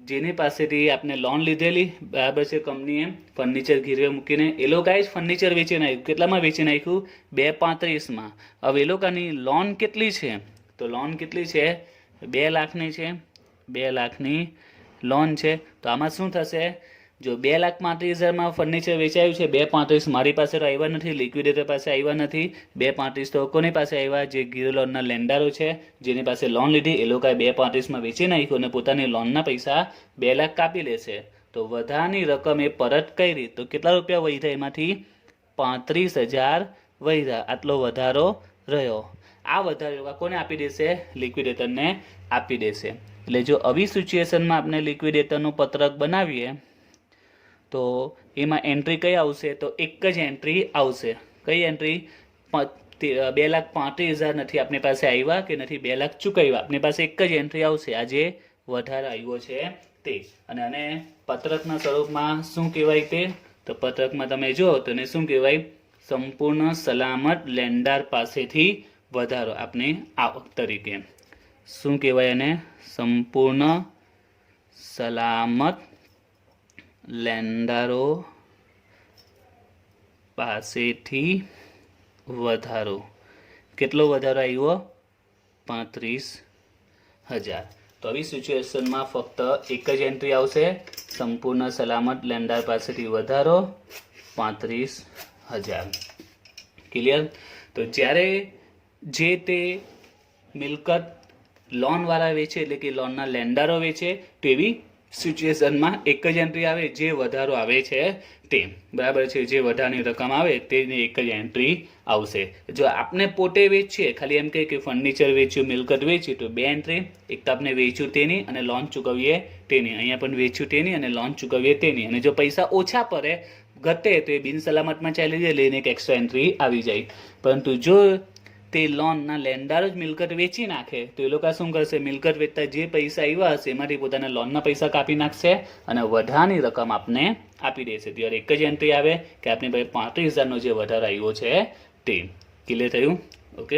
જેની પાસેથી આપણે લોન લીધેલી, બરાબર છે, કંપનીએ ફર્નિચર ગીરવે મૂકીને એ લોકોએ જ ફર્નિચર વેચી નાખ્યું. કેટલામાં વેચી નાખ્યું? 2.35માં. હવે એ લોકોની લોન કેટલી છે? તો લોન કેટલી છે? 2 લાખની છે. 2 લાખની લોન છે. તો આમાં શું થશે? જો 2,35,000માં ફર્નિચર વેચાયું છે, 2.35 મારી પાસે તો આવ્યા નથી, લિક્વિડેટર પાસે આવ્યા નથી. 2.35 તો કોની પાસે આવ્યા? જે ગીરો લોનના લેન્ડરો છે, જેની પાસે લોન લીધી, એ લોકોએ 2.35માં વેચી નાખ્યું અને પોતાની લોનના પૈસા 2 લાખ કાપી લેશે. તો વધારાની રકમ એ પરત કરી, તો કેટલા રૂપિયા વધ્યા? એમાંથી 35,000 વધ્યા. આટલો વધારો રહ્યો. આ વધારો કોને આપી દેશે? લિક્વિડેટરને આપી દેશે. એટલે જો આવી સિચ્યુએશનમાં આપણે લિક્વિડેટરનું પત્રક બનાવીએ તો એમાં એન્ટ્રી કઈ આવશે? તો એક જ એન્ટ્રી આવશે. કઈ એન્ટ્રી? 2,35,000 નથી આપણી પાસે આવ્યા કે નથી 2 લાખ ચૂકવ્યા. આપણી પાસે એક જ એન્ટ્રી આવશે, આ જે વધારો આવ્યો છે તે. અને આને પત્રકના સ્વરૂપમાં શું કહેવાય તે? તો પત્રકમાં તમે જો તો એને શું કહેવાય? સંપૂર્ણ સલામત લેન્ડર પાસેથી વધારો આપની આવક તરીકે. શું કહેવાય એને? સંપૂર્ણ સલામત લેન્ડરો પાસેથી વધારો. કેટલો વધારો આવ્યો? 35,000. તો આવી સિચ્યુએશનમાં ફક્ત એક જ એન્ટ્રી આવશે, સંપૂર્ણ સલામત લેન્ડર પાસેથી વધારો 35,000. ક્લિયર? તો જ્યારે જે તે મિલકત લોનવાળા વેચે, એટલે કે લોનના લેન્ડરો વેચે, તો એવી સિચ્યુએશનમાં એક જ એન્ટ્રી આવે જે વધારો આવે છે તે, બરાબર છે, જે વધારાની રકમ આવે તેની એક જ એન્ટ્રી આવશે. જો આપણે પોતે વેચીએ, ખાલી એમ કહે કે ફર્નિચર વેચ્યું, મિલકત વેચી, તો બે એન્ટ્રી, એક તો આપણે વેચ્યું તેની અને લોન ચૂકવીએ તેની. અહીંયા પણ વેચ્યું તેની અને લોન ચૂકવીએ તેની. અને જો પૈસા ઓછા પડે, ઘટે, તો એ બિનસલામતમાં ચાલી જાય, લઈને એક એક્સ્ટ્રા એન્ટ્રી આવી જાય. પરંતુ જો તે લોનના લેન્ડર જ મિલકત વેચી નાખે, તો એ લોકો શું કરશે? મિલકત વેચતા જે પૈસા આવ્યા હશે એમાંથી પોતાના લોનના પૈસા કાપી નાખશે અને વધારાની રકમ આપને આપી દેશે. ત્યારે એક જ એન્ટ્રી આવે કે આપણી પાસે 35,000નો જે વધારો આવ્યો છે તે. ક્લિયર થયું? ઓકે.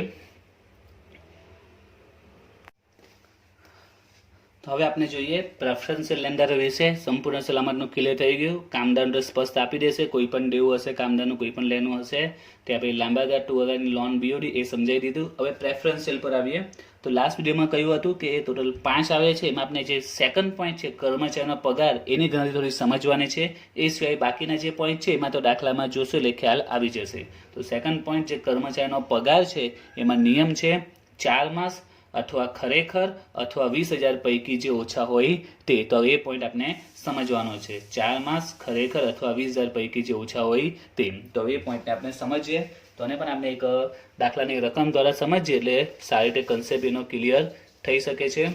તો હવે આપણે જોઈએ પ્રેફરન્શિયલ લેન્ડર વિશે. સંપૂર્ણ સલામતનું ક્લિયર થઈ ગયું. કામદારનું સ્પષ્ટ આપી દેશે. કોઈ પણ દેવું હશે કામદારનું, કોઈ પણ લેનું હશે, તે આપણે લાંબા ગાળા ટુવરની લોન બીઓડી એ સમજાવી દીધું. હવે પ્રેફરન્શિયલ પર આવીએ. તો લાસ્ટ વિડીયોમાં કહ્યું હતું કે એ ટોટલ 5 આવે છે. એમાં આપણે જે સેકન્ડ પોઈન્ટ છે કર્મચારીનો પગાર, એની ગણતરી થોડી સમજવાની છે. એ સિવાય બાકીના જે પોઈન્ટ છે એમાં તો દાખલામાં જોશો એટલે ખ્યાલ આવી જશે. તો સેકન્ડ પોઈન્ટ જે કર્મચારીનો પગાર છે એમાં નિયમ છે 4 માસ અથવા ખરેખર અથવા 20,000 પૈકી જે ઓછા હોય તે. તો એ પોઈન્ટ આપણે સમજવાનો છે. 4 માસ, ખરેખર અથવા 20,000 પૈકી જે ઓછા હોય તે. તો એ પોઈન્ટને આપણે સમજીએ. તો એને પણ આપણે એક દાખલાની રકમ દ્વારા સમજીએ એટલે સારી રીતે કન્સેપ્ટ એનો ક્લિયર થઈ શકે છે.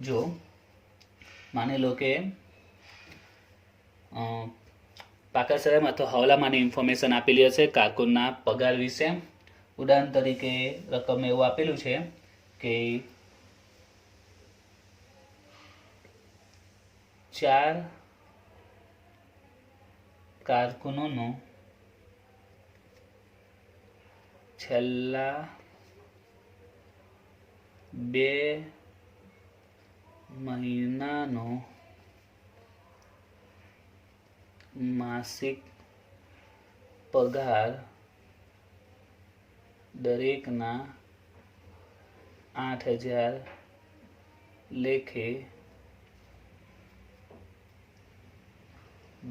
જો માની લો કે પાકાસરામાં અથવા હવાલામાંની ઇન્ફોર્મેશન આપેલી હશે કારકુનના પગાર વિશે. ઉદાહરણ તરીકે રકમ એવું આપેલું છે કે 4 કારકુનોનો છેલ્લા 2 મહિનાનો માસિક પગાર દરેકના 8,000 લેખે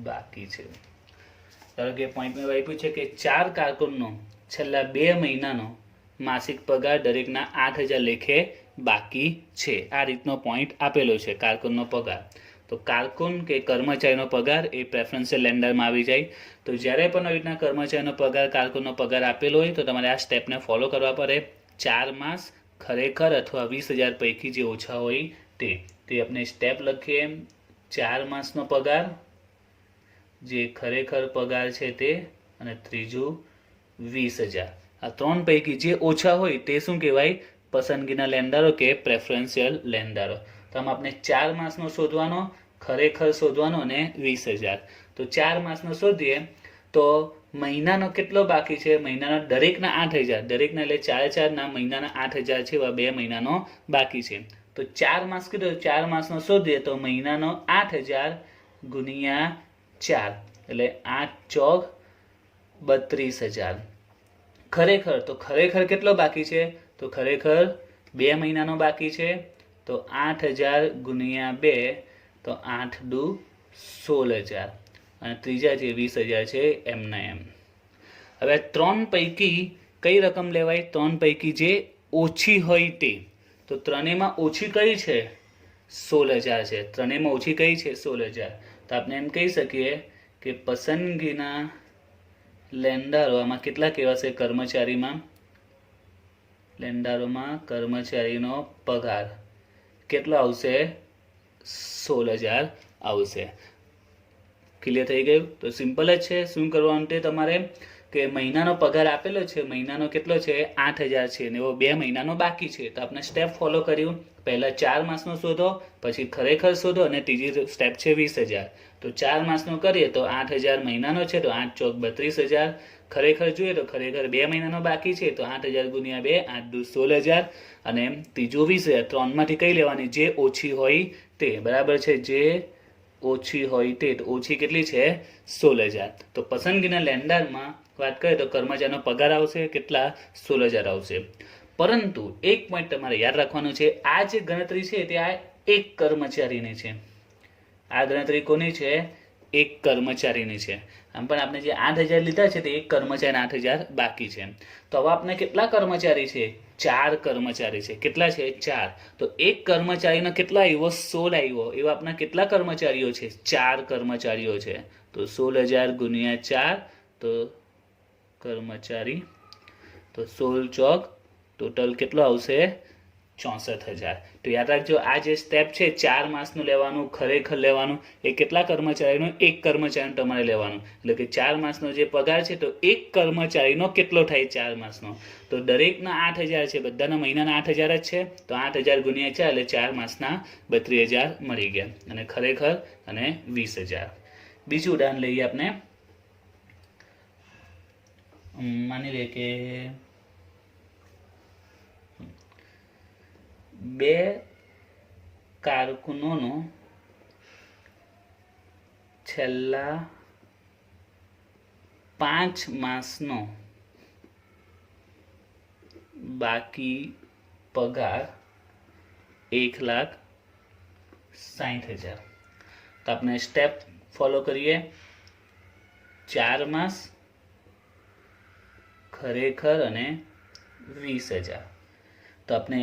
બાકી છે. ધારો કે પોઈન્ટમાં આપ્યું છે કે 4 કારકુનનો છેલ્લા 2 મહિનાનો માસિક પગાર દરેકના 8,000 લેખે બાકી છે. આ રીતનો પોઈન્ટ આપેલો છે કારકુનનો પગાર. તો કારકુન કે કર્મચારીનો પગાર એ પ્રેફરન્શિયલ લેન્ડરમાં આવી જાય. તો જ્યારે પણ આવી રીતના કર્મચારીનો પગાર, કારકુનનો પગાર આપેલો હોય તો તમારે આ સ્ટેપને ફોલો કરવા પડે. 4 માસ, ખરેખર અથવા 20,000 પૈકી જે ઓછા હોય તે. આપણે સ્ટેપ લખીએ. 4 માસનો પગાર, જે ખરેખર પગાર છે તે, અને ત્રીજું 20,000. આ 3 પૈકી જે ઓછા હોય તે શું કહેવાય? પસંદગીના લેન્ડરો કે પ્રેફરન્શિયલ લેન્ડરો. તો આમાં આપણે 4 માસનો શોધવાનો, ખરેખર શોધવાનો અને 20,000. તો 4 માસનો શોધીએ તો મહિનાનો કેટલો બાકી છે? મહિનાનો દરેકના 8,000, દરેકના એટલે 4 ના મહિનાના 8,000 છે, એવા 2 મહિનાનો બાકી છે. તો 4 માસ કીધું, 4 માસનો શોધીએ તો મહિનાનો 8,000 ગુણ્યા 4 એટલે 8 ચોક 32,000. ખરેખર, તો ખરેખર કેટલો બાકી છે? તો ખરેખર 2 મહિનાનો બાકી છે. તો 8,000 ગુણ્યા 2 તો 8 દુ 16,000 અને ત્રીજા જે 20,000 છે એમના એમ. હવે 3 પૈકી કઈ રકમ લેવાય? 3 પૈકી જે ઓછી હોય તે. તો ત્રણેયમાં ઓછી કઈ છે? 16,000 છે. ત્રણેયમાં ઓછી કઈ છે? 16,000. તો આપણે એમ કહી શકીએ કે પસંદગીના લેન્ડરો આમાં કેટલા કહેવાશે? કર્મચારીમાં, લેન્ડરોમાં કર્મચારીનો પગાર કેટલો આવશે? 16,000 આવશે. ક્લિયર થઈ ગયું? તો સિમ્પલ જ છે. શું કરવાનું તે તમારે કે મહિનાનો પગાર આપેલો છે, મહિનાનો કેટલો છે? 8,000 છે, ને એવો 2 મહિનાનો બાકી છે. તો આપણે સ્ટેપ ફોલો કર્યું. પહેલા 4 માસનો શોધો, પછી ખરેખર શોધો, અને ત્રીજી સ્ટેપ છે 20,000. તો 4 માસનો કરીએ તો 8,000 મહિનાનો છે, તો 8 ચોક 32,000. ખરેખર જોઈએ તો ખરેખર 2 મહિનાનો બાકી છે, તો 8,000 ગુણ્યા 2 8 દુ 16,000 અને ત્રીજું 20,000. 3માંથી કઈ લેવાની? જે ઓછી હોય તે. બરાબર છે, જે ઓછી હોય તે. તો ઓછી કેટલી છે? 16,000. તો પસંદગીના લેન્ડરમાં વાત કરીએ તો કર્મચારીનો પગાર આવશે કેટલા? 16,000 આવશે. પરંતુ એક પોઈન્ટ તમારે યાદ રાખવાનું છે, આ જે ગણતરી છે તે આ એક કર્મચારીની છે. આ ગણતરી કોની છે? એક કર્મચારીની છે. આમ પણ આપણે જે 8,000 લીધા છે તે એક કર્મચારીના 8,000 બાકી છે. તો હવે આપણે કેટલા કર્મચારી છે? 4 કર્મચારી છે. કેટલા છે? 4. તો એક કર્મચારીનો કેટલો આવ્યો? 16 આવ્યો. એવા આપણા કેટલા કર્મચારીઓ છે? 4 કર્મચારીઓ છે. તો 16,000 ગુણ્યા 4, તો કર્મચારી, તો 16 ચોક ટોટલ કેટલો આવશે? 64,000. તો યાદ રાખજો, આ જે સ્ટેપ છે 4 માસનું લેવાનું, ખરેખર લેવાનું, એ કેટલા કર્મચારીનું? એક કર્મચારીનું તમારે લેવાનું. એટલે કે 4 માસનો જે પગાર છે તો એક કર્મચારીનો કેટલો થાય 4 માસનો? તો દરેકના 8,000 છે, બધાના મહિનાના 8,000 જ છે. તો 8,000 ગુણ્યા 4 એટલે 4 માસના 32,000 મળી ગયા. અને ખરેખર અને 20,000. બીજું ઉદાહરણ લઈએ આપણે. માની લઈએ કે 2 કારકુનોનો છેલ્લા 5 માસનો બાકી પગાર 1,60,000. તો આપણે સ્ટેપ ફોલો કરીએ. 4 માસ, ખરેખર અને 20,000. તો આપણે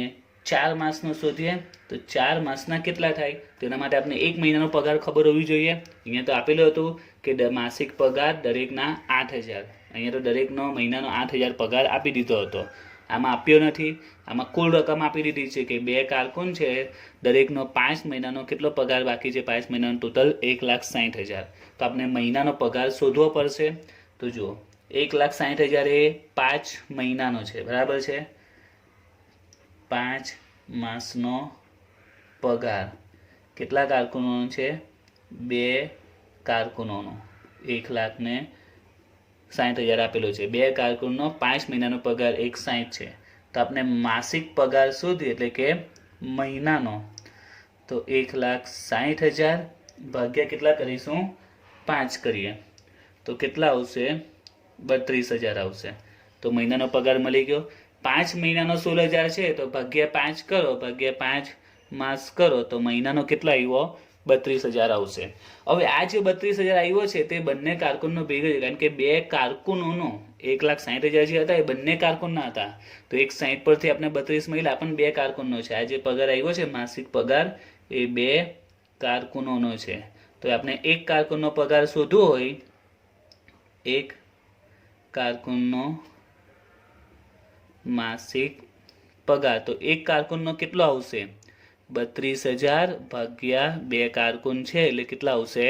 4 માસનો શોધીએ. તો 4 માસના કેટલા થાય? તેના માટે આપણે 1 મહિનાનો પગાર ખબર હોવી જોઈએ. અહીંયા તો આપેલું હતું કે માસિક પગાર દરેકના 8,000. અહીંયા તો દરેકનો મહિનાનો 8,000 પગાર આપી દીધો હતો. આમાં આપ્યો નથી. આમાં કુલ રકમ આપી દીધી છે કે 2 કારકુન છે, દરેકનો 5 મહિનાનો કેટલો પગાર બાકી છે? 5 મહિનાનો ટોટલ 1,60,000. તો આપણે મહિનાનો પગાર શોધવો પડશે. તો જુઓ, 1,60,000 એ 5 મહિનાનો છે, બરાબર છે. 5 માસનો પગાર કેટલા કારકુનોનો છે? 2 કારકુનોનો. 1,60,000 આપેલો છે. 2 કારકુનનો 5 મહિનાનો પગાર 1,60 છે. તો આપણે માસિક પગાર શોધીએ, એટલે કે મહિનાનો, તો 1,60,000 ભાગ્યા કેટલા કરીશું? 5 કરીએ તો કેટલા આવશે? 32,000 આવશે. તો મહિનાનો પગાર મળી ગયો. 5 મહિનાનો 16,000 છે, તો ભાગ્યા 5 કરો, ભાગ્યા 5 માસ કરો, તો મહિનાનો કેટલો આવ્યો? 32,000 આવશે. હવે આ જે 32,000 આવ્યો છે તે બંને કારકુનનો ભેગો છે, કારણ કે 2 કારકુનોનો 1,60,000 જે હતા એ બંને કારકુનના હતા. તો 1,60 પરથી આપણે 32 મળ્યા, પણ 2 કારકુનનો છે. આ જે પગાર આવ્યો છે માસિક પગાર એ 2 કારકુનોનો છે. તો આપણે એક કારકુનનો પગાર શોધવો હોય, એક કારકુનનો માસિક પગાર, તો એક કારકુનનો કેટલો આવશે? 32,000 ભાગ્યા 2 કારકુન છે એટલે કેટલા આવશે?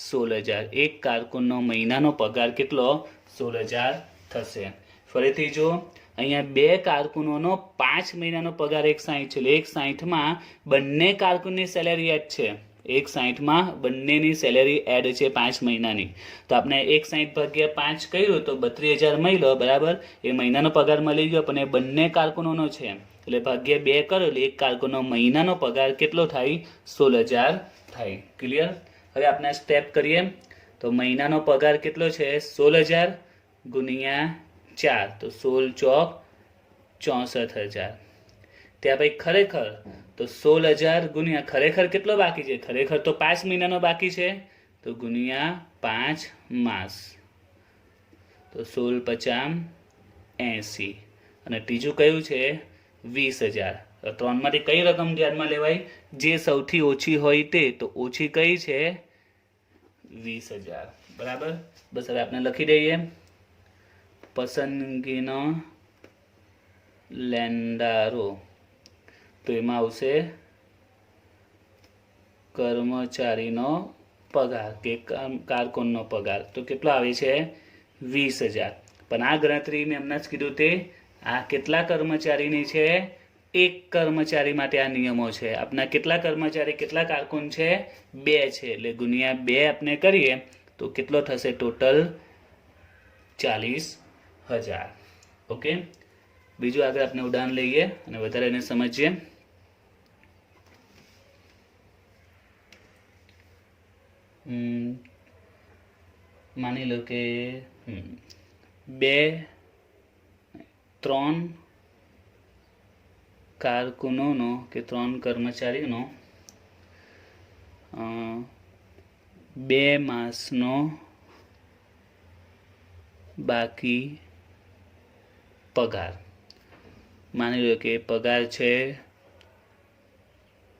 16,000. એક કારકુનનો મહિનાનો પગાર કેટલો? 16,000 થશે. ફરીથી જો, અહીંયા 2 કારકુનોનો 5 મહિનાનો પગાર 1,60 છે, એટલે 1,60માં બંને કારકુનની સેલેરી એડ છે. 1,60માં બંનેની સેલેરી એડ છે 5 મહિનાની. તો આપણે 1,60 ભાગ્યા 5 કર્યું તો 32,000 મળ્યો, બરાબર. એ મહિનાનો પગાર મળી ગયો, પણ એ બંને કારકુનોનો છે એટલે ભાગ્યા 2 કરો એટલે એક કારકુનનો મહિનાનો પગાર કેટલો થાય? 16,000 થાય. ક્લિયર? હવે આપણે સ્ટેપ કરીએ. તો મહિનાનો પગાર કેટલો છે? 16,000 ગુણ્યા 4, તો 16 ચોક 64,000. ત્યાં ભાઈ ખરેખર તો 16,000 ગુણ્યા ખરેખર કેટલો બાકી છે? ખરેખર તો 5 મહિનાનો બાકી છે, તો ગુણ્યા 5 માસ, તો 16 50 80. અને ત્રીજું કયું છે? 20,000. તો 3 માંથી કઈ રકમ ધ્યાનમાં લેવાય? જે સૌથી ઓછી હોય તે. તો ઓછી કઈ છે? 20,000. બરાબર. બસ હવે આપણે લખી દઈએ. પસંદગીનો લેણદારો, તો એમાં આવશે કર્મચારીનો પગાર કે કારકુનનો પગાર. તો કેટલો આવે છે? 20,000. પણ આ ગણતરી મેં હમણાં જ કીધું તે આ કેટલા કર્મચારીની છે? એક કર્મચારી માટે આ નિયમો છે. આપણા કેટલા કર્મચારી, કેટલા કારકુન છે? 2 છે, એટલે ગુણ્યા 2 આપણે કરીએ તો કેટલો થશે? ટોટલ 40,000. ઓકે. બીજું આગળ આપણે ઉદાહરણ લઈએ અને વધારે એને સમજીએ. માની લો કે 3 કારકુનોનો કે 3 કર્મચારીનો 2 માસનો બાકી પગાર. માની લો કે પગાર છે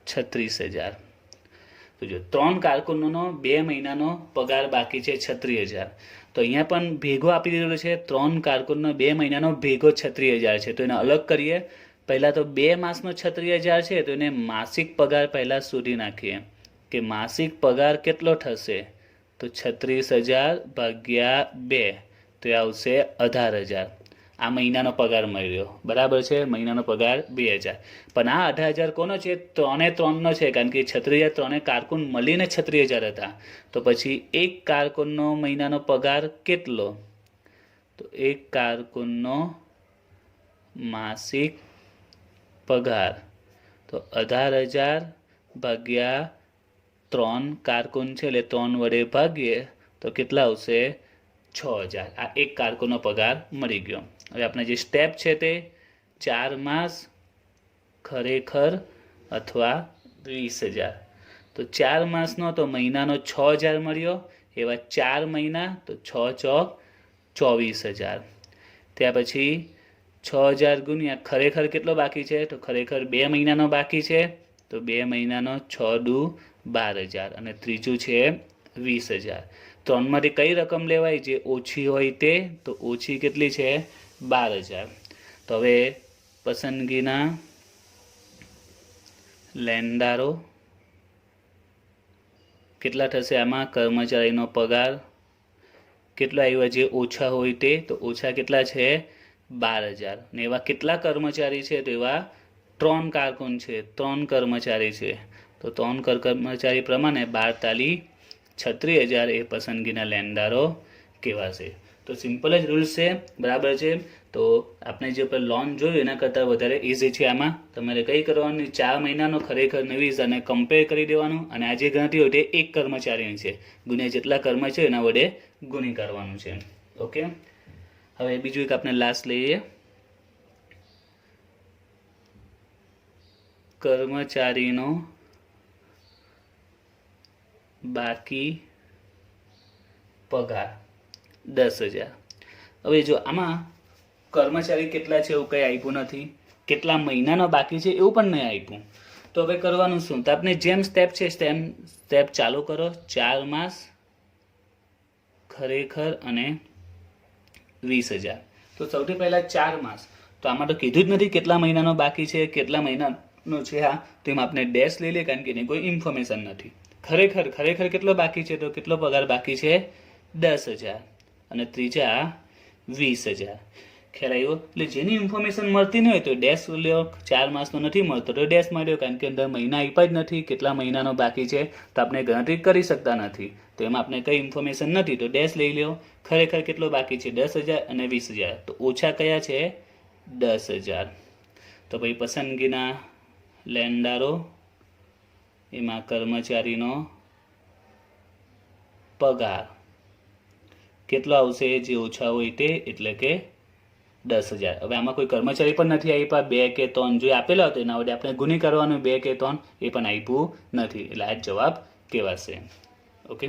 36,000. તો જો 3 કારકુનોનો 2 મહિનાનો પગાર બાકી છે 36,000. તો અહીંયા પણ ભેગો આપી દીધેલો છે. 3 કારકુનનો 2 મહિનાનો ભેગો 36,000 છે. તો એને અલગ કરીએ. પહેલાં તો 2 માસનો 36,000 છે, તો એને માસિક પગાર પહેલાં શોધી નાખીએ કે માસિક પગાર કેટલો થશે. તો 36,000 ભાગ્યા 2, તો એ આવશે 18,000. આ મહિનાનો પગાર મળ્યો, બરાબર છે. મહિનાનો પગાર 2,000. પણ આ 18,000 કોનો છે? 3 છે, કારણ કે 36,000 ત્રણે કારકુન મળીને 36,000 હતા. તો પછી એક કારકુનનો મહિનાનો પગાર કેટલો? તો એક કારકુનનો માસિક પગાર તો 18,000 ભાગ્યા 3 કારકુન છે, એટલે 3 વડે ભાગીએ તો કેટલા આવશે? 6,000. આ એક કારકુનનો પગાર મળી ગયો. હવે આપણે જે સ્ટેપ છે તે 4 માસ, ખરેખર અથવા 20,000. તો 4 માસનો તો મહિનાનો 6,000 મળ્યો. એવા 4 મહિના તો 6 ચોક 24,000. ત્યાર પછી 6,000 ગુણ્યા ખરેખર કેટલો બાકી છે? તો ખરેખર 2 મહિનાનો બાકી છે. તો 2 મહિનાનો 6 દુ 12,000 અને ત્રીજું છે 20,000. 3માંથી કઈ રકમ લેવાય? જે ઓછી હોય તે. તો ઓછી કેટલી છે? 12,000. તો હવે પસંદગીના લેણદારો કેટલા થશે? આમાં કર્મચારીનો પગાર કેટલો આવ્યો? જે ઓછા હોય તે. તો ઓછા કેટલા છે? 12,000. ને એવા કેટલા કર્મચારી છે? તો એવા 3 કારકુન છે, 3 કર્મચારી છે. તો 3 કર્મચારી પ્રમાણે 12 તાલી 36,000 એ પસંદગીના લેણદારો કહેવાશે. તો સિમ્પલ જ રૂલ્સ છે, બરાબર છે. તો આપણે જે પર લોન જોયું એના કરતાં વધારે ઇઝી છે. આમાં તમારે કંઈ કરવાનું? 4 મહિનાનો ખરેખર 20 અને કમ્પેર કરી દેવાનું. અને આ જે ગણતરી હોય તે એક કર્મચારીની છે, ગુણ્યા જેટલા કર્મચારી છે એના વડે ગુણી કરવાનું છે. ઓકે. હવે બીજું એક આપણે લાસ્ટ લઈએ. કર્મચારીનો બાકી પગાર 10,000. હવે જો આમાં કર્મચારી કેટલા છે એવું કંઈ આપ્યું નથી, કેટલા મહિનાનો બાકી છે એવું પણ નહીં આપ્યું. તો હવે કરવાનું શું? તો આપણે જેમ સ્ટેપ છે સ્ટેપ ચાલુ કરો. 4 માસ, ખરેખર અને 20,000. તો સૌથી પહેલાં 4 માસ. તો આમાં તો કીધું જ નથી કેટલા મહિનાનો બાકી છે, કેટલા મહિનાનો છે. હા, તો એમાં આપણે ડેશ લઈ લઈએ, કારણ કે એની કોઈ ઇન્ફોર્મેશન નથી. ખરેખર કેટલો બાકી છે? તો કેટલો પગાર બાકી છે? 10,000 અને ત્રીજા 20,000. ખ્યાલ આવ્યો? એટલે જેની ઇન્ફોર્મેશન મળતી નહીં હોય તો ડેશ લ્યો. 4 માસનો નથી મળતો તો ડેશ માર્યો, કારણ કે અંદર મહિના આપ્યા જ નથી, કેટલા મહિનાનો બાકી છે તો આપણે ગણતરી કરી શકતા નથી. તો એમાં આપણે કંઈ ઇન્ફોર્મેશન નથી તો ડેશ લઈ લ્યો. ખરેખર કેટલો બાકી છે? 10,000 અને 20,000. તો ઓછા કયા છે? 10,000. તો ભાઈ પસંદગીના લેણદારો એમાં કર્મચારીનો પગાર કેટલો આવશે? જે ઓછા હોય તે, એટલે કે 10,000. હવે આમાં કોઈ કર્મચારી પણ નથી આપ્યા. 2 કે 3 જો આપેલા હતો એના વડે આપણે ગુણી કરવાનું. 2 કે 3 એ પણ આપ્યું નથી, એટલે આ જવાબ કહેવાશે. ઓકે.